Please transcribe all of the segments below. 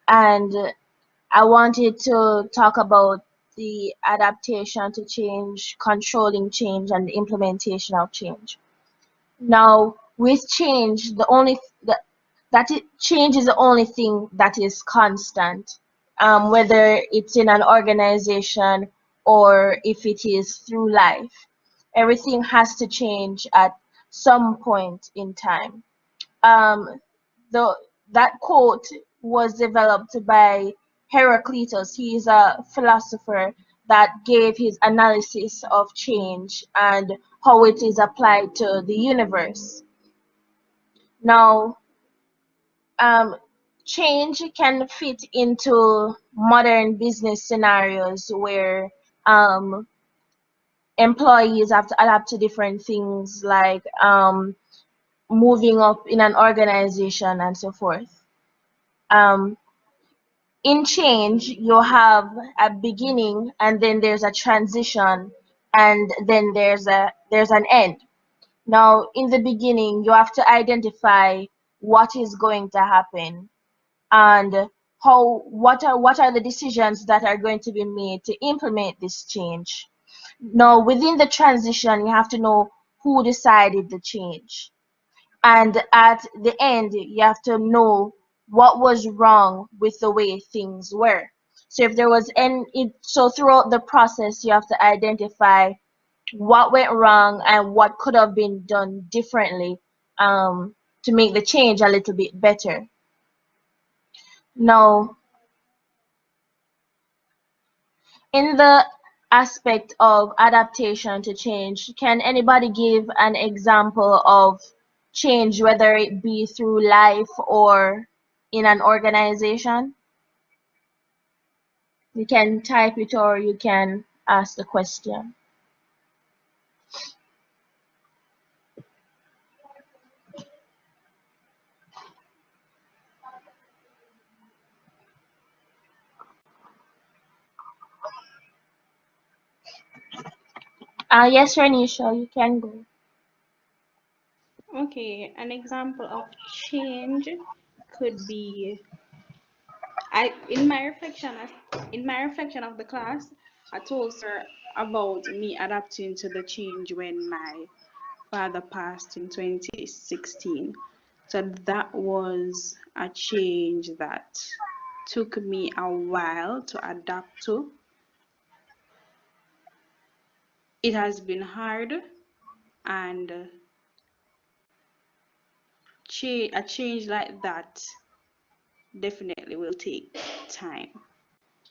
and I wanted to talk about the adaptation to change, controlling change, and the implementation of change. Now, with change, change is the only thing that is constant, whether it's in an organization or if it is through life. Everything has to change at some point in time. Um, the that quote was developed by Heraclitus. He is a philosopher that gave his analysis of change and how it is applied to the universe. Now, um, change can fit into modern business scenarios where employees have to adapt to different things like moving up in an organization and so forth. Um, in change, you have a beginning, and then there's a transition, and then there's an end. Now, in the beginning, you have to identify what is going to happen and what are the decisions that are going to be made to implement this change. Now, within the transition, you have to know who decided the change. And at the end, you have to know what was wrong with the way things were. So if there was so throughout the process, you have to identify what went wrong and what could have been done differently to make the change a little bit better. Now, in the aspect of adaptation to change, can anybody give an example of change, whether it be through life or in an organization? You can type it or you can ask the question. Yes, Renisha, you can go. Okay, an example of change could be in my reflection of the class, I told her about me adapting to the change when my father passed in 2016. So that was a change that took me a while to adapt to. It has been hard, and a change like that definitely will take time.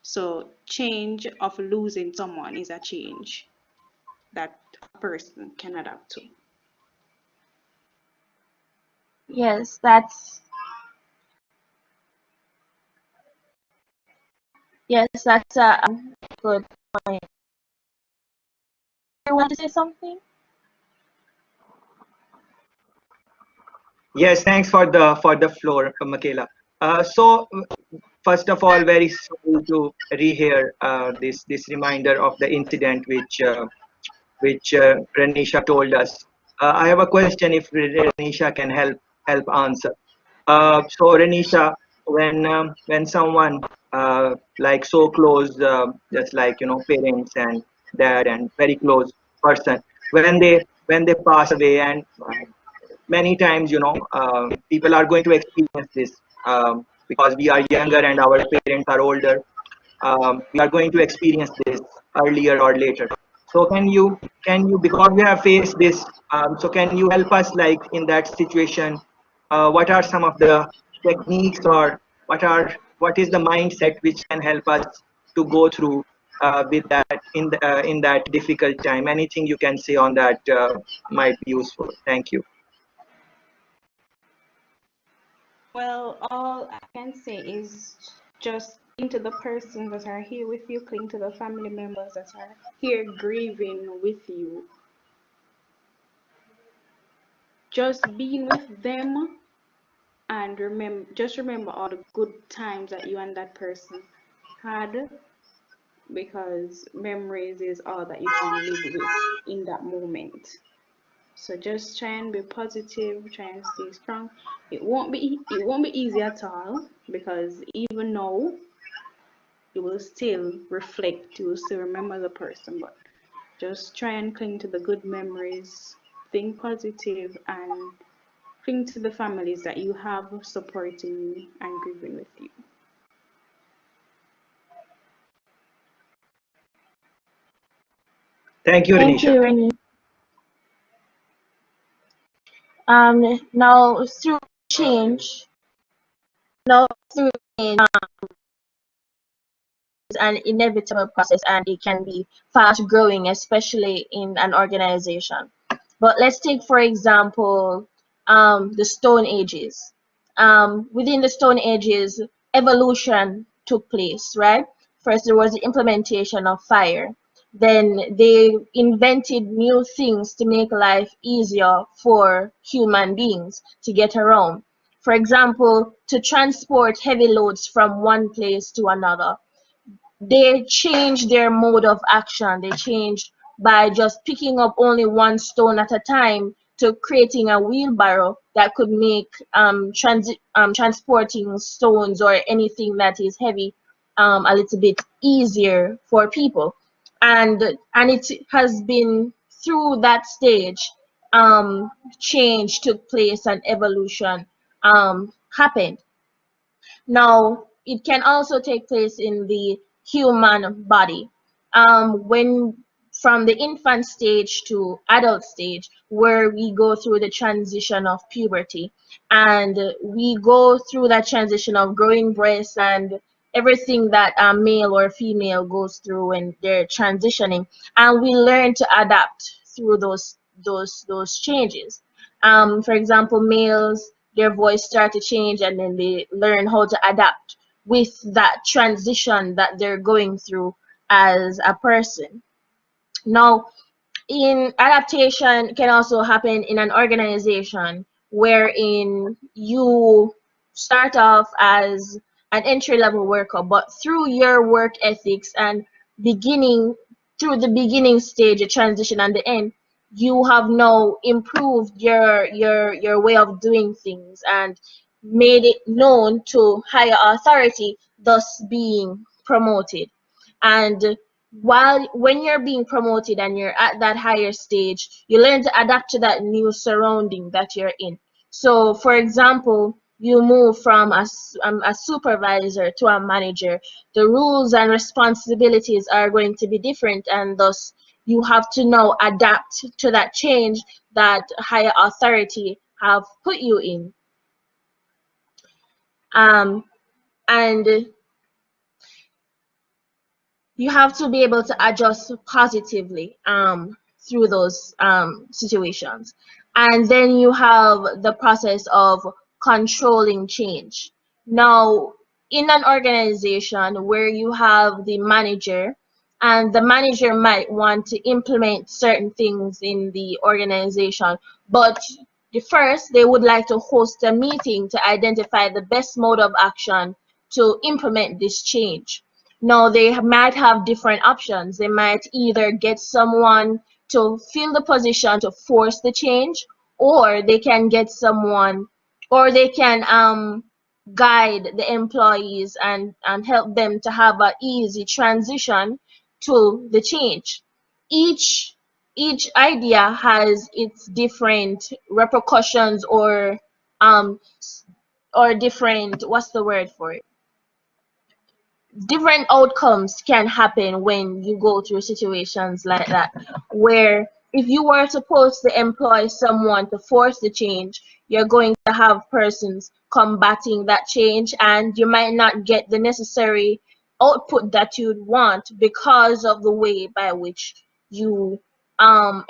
So change of losing someone is a change that a person can adapt to. Yes, that's a good point. You want to say something? Yes, thanks for the floor, Michaela. So first of all, very sorry to rehear this reminder of the incident which Renisha told us. I have a question if Renisha can help answer. So Renisha, when someone like so close, just like parents and dad and very close person, when they pass away, and many times people are going to experience this because we are younger and our parents are older. We are going to experience this earlier or later. So can you because we have faced this, so can you help us like in that situation, what are some of the techniques, or what is the mindset which can help us to go through with that in that difficult time? Anything you can say on that might be useful. Thank you. Well, all I can say is just cling to the persons that are here with you, cling to the family members that are here grieving with you. Just being with them, and remember all the good times that you and that person had, because memories is all that you can live with in that moment. So just try and be positive, try and stay strong. It won't be easy at all, because even now you will still reflect, you will still remember the person, but just try and cling to the good memories, think positive, and cling to the families that you have supporting you and grieving with you. Thank you, Thank Renisha. you, Renee. Now through change, now through change, is an inevitable process and it can be fast growing, especially in an organization. But let's take, for example, the Stone Ages. Within the Stone Ages, evolution took place, right? First, there was the implementation of fire. Then they invented new things to make life easier for human beings to get around. For example, to transport heavy loads from one place to another, they changed their mode of action. They changed by just picking up only one stone at a time to creating a wheelbarrow that could make transporting stones or anything that is heavy a little bit easier for people. And it has been through that stage change took place and evolution happened. Now, it can also take place in the human body. When from the infant stage to adult stage, where we go through the transition of puberty, and we go through that transition of growing breasts and everything that a male or female goes through when they're transitioning, and we learn to adapt through those changes. For example, males, their voice start to change and then they learn how to adapt with that transition that they're going through as a person. Now, in adaptation can also happen in an organization wherein you start off as an entry level worker, but through your work ethics and beginning through the beginning stage, the transition and the end, you have now improved your way of doing things and made it known to higher authority, thus being promoted. And while when you're being promoted and you're at that higher stage, you learn to adapt to that new surrounding that you're in. So for example, you move from a supervisor to a manager, the rules and responsibilities are going to be different, and thus you have to now adapt to that change that higher authority have put you in. And you have to be able to adjust positively through those situations. And then you have the process of controlling change. Now, in an organization where you have the manager, and the manager might want to implement certain things in the organization, but first they would like to host a meeting to identify the best mode of action to implement this change. Now, they might have different options. They might either get someone to fill the position to force the change, or they can get someone, or they can guide the employees and help them to have an easy transition to the change. Each each idea has its different repercussions um or different, what's the word for it, different outcomes can happen when you go through situations like that, where if you were supposed to employ someone to force the change, you're going to have persons combating that change, and you might not get the necessary output that you'd want because of the way by which you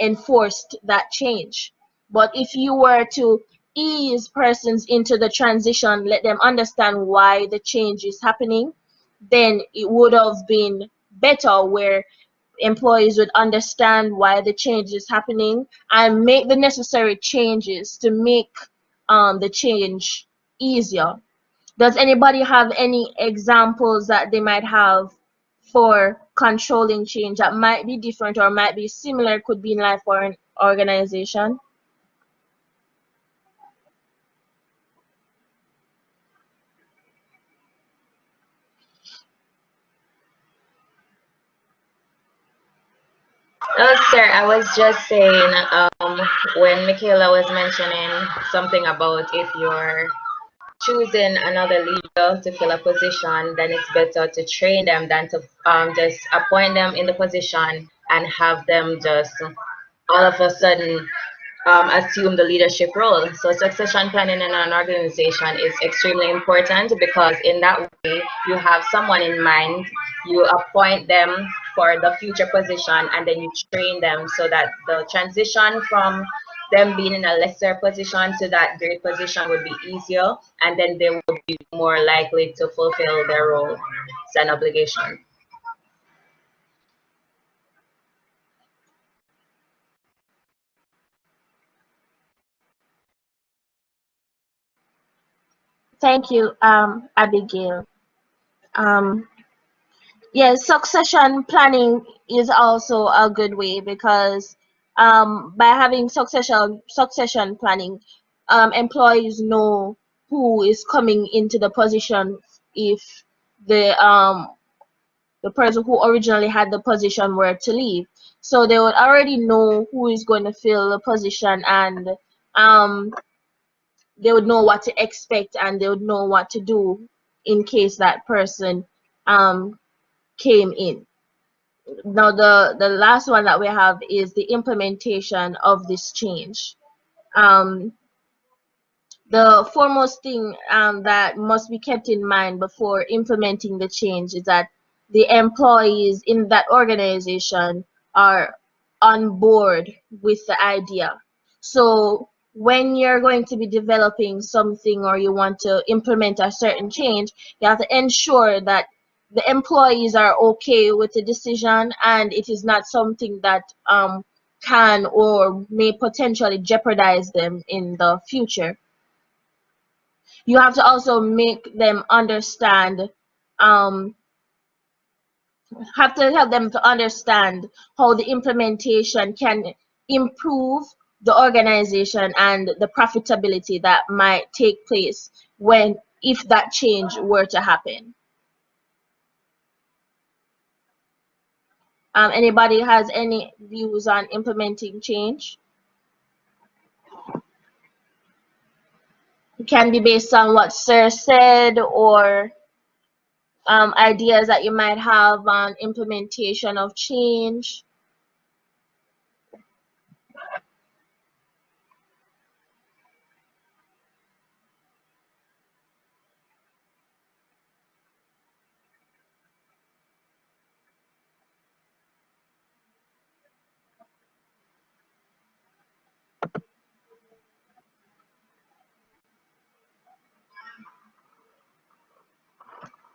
enforced that change. But if you were to ease persons into the transition, let them understand why the change is happening, then it would have been better, where employees would understand why the change is happening and make the necessary changes to make the change easier. Does anybody have any examples that they might have for controlling change that might be different or might be similar, could be in life or an organization? Oh, sir, I was just saying, when Michaela was mentioning something about if you're choosing another leader to fill a position, then it's better to train them than to just appoint them in the position and have them just all of a sudden assume the leadership role. So succession planning in an organization is extremely important because in that way you have someone in mind, you appoint them for the future position, and then you train them so that the transition from them being in a lesser position to that great position would be easier, and then they would be more likely to fulfill their role. It's an obligation. Thank you, Abigail. Um, yes, succession planning is also a good way because by having succession planning, employees know who is coming into the position if the person who originally had the position were to leave. So they would already know who is going to fill the position, and um, they would know what to expect, and they would know what to do in case that person um, came in. Now, the last one that we have is the implementation of this change. Um, the foremost thing that must be kept in mind before implementing the change is that the employees in that organization are on board with the idea. So when you're going to be developing something or you want to implement a certain change, you have to ensure that the employees are okay with the decision and it is not something that can or may potentially jeopardize them in the future. You have to also make them understand, um, have to help them to understand how the implementation can improve the organization and the profitability that might take place when if that change were to happen. Anybody has any views on implementing change? It can be based on what Sir said or ideas that you might have on implementation of change.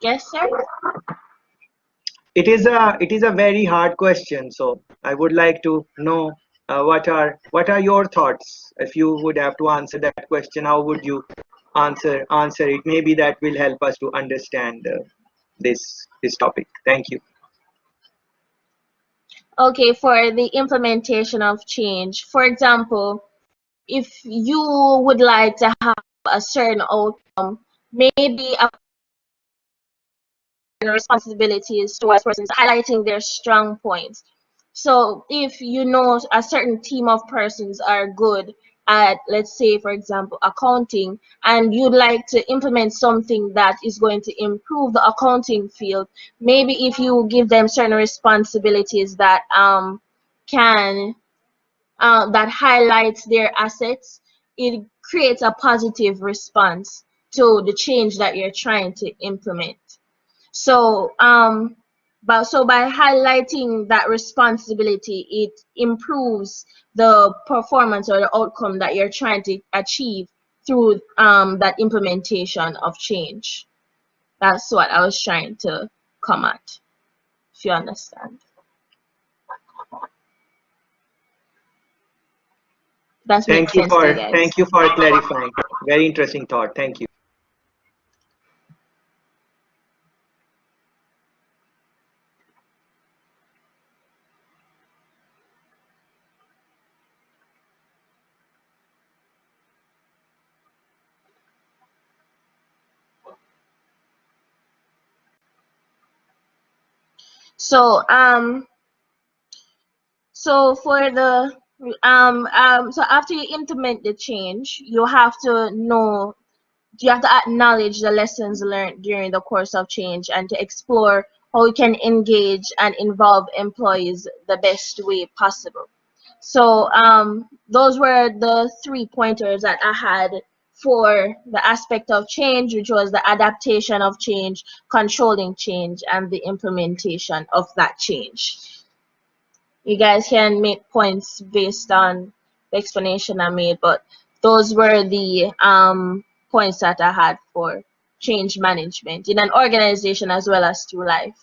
Yes, sir? It is a very hard question. So I would like to know what are your thoughts? If you would have to answer that question, how would you answer it? Maybe that will help us to understand this topic. Thank you. Okay, for the implementation of change. For example, if you would like to have a certain outcome, maybe a responsibilities towards persons highlighting their strong points. So if you know a certain team of persons are good at, let's say, for example, accounting, and you'd like to implement something that is going to improve the accounting field, maybe if you give them certain responsibilities that can that highlights their assets, it creates a positive response to the change that you're trying to implement. So, by highlighting that responsibility, it improves the performance or the outcome that you're trying to achieve through that implementation of change. That's what I was trying to come at, if you understand. That makes Thank you sense to you for guys. thank you for clarifying. Very interesting thought. Thank you. So, So for the so after you implement the change, you have to acknowledge the lessons learned during the course of change and to explore how you can engage and involve employees the best way possible. So those were the 3 pointers that I had for the aspect of change, which was the adaptation of change, controlling change, and the implementation of that change. You guys can make points based on the explanation I made, but those were the points that I had for change management in an organization as well as through life.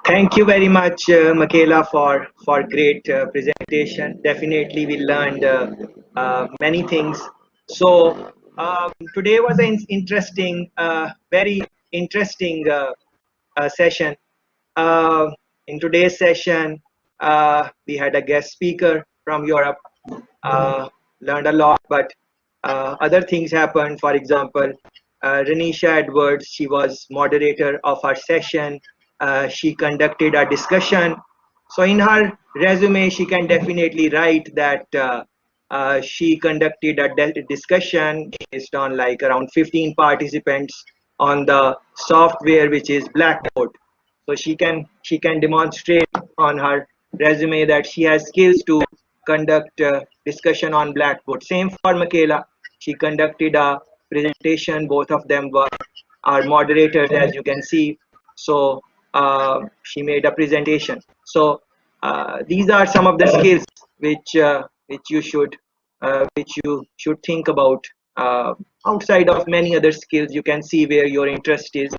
Thank you very much, Mickayla, for great presentation. Definitely, we learned many things. So today was an interesting, very interesting session. Uh, in today's session, we had a guest speaker from Europe. Uh, Learned a lot, but other things happened. For example, Renisha Edwards, she was moderator of our session. She conducted a discussion. So in her resume, she can definitely write that she conducted a discussion based on like around 15 participants on the software which is Blackboard. So she can demonstrate on her resume that she has skills to conduct discussion on Blackboard. Same for Mickayla. She conducted a presentation. Both of them were our moderators, as you can see. So she made a presentation. So these are some of the skills which you should think about. Outside of many other skills, you can see where your interest is.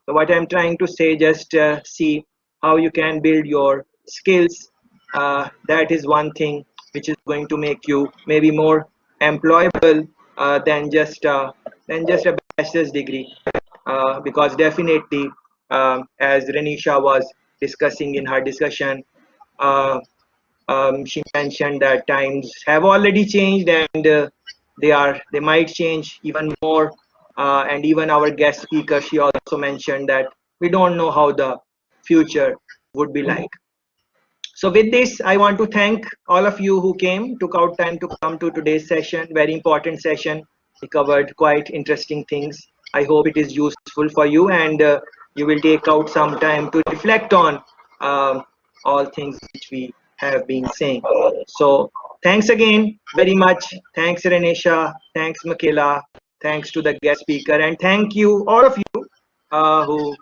So what I'm trying to say, just see how you can build your skills. That is one thing which is going to make you maybe more employable than just a bachelor's degree. Because definitely, as Renisha was discussing in her discussion, uh, she mentioned that times have already changed, and they might change even more. And even our guest speaker, she also mentioned that we don't know how the future would be like. So with this, I want to thank all of you who took out time to come to today's session. Very important session. We covered quite interesting things. I hope it is useful for you, and you will take out some time to reflect on all things which we have been saying. So thanks again very much. Thanks Renisha. Thanks Mickayla. Thanks to the guest speaker, and thank you all of you uh, who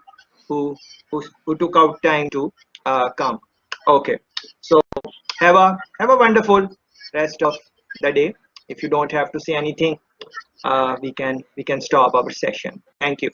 who who took out time to come. Okay, so have a wonderful rest of the day. If you don't have to say anything, we can stop our session. Thank you.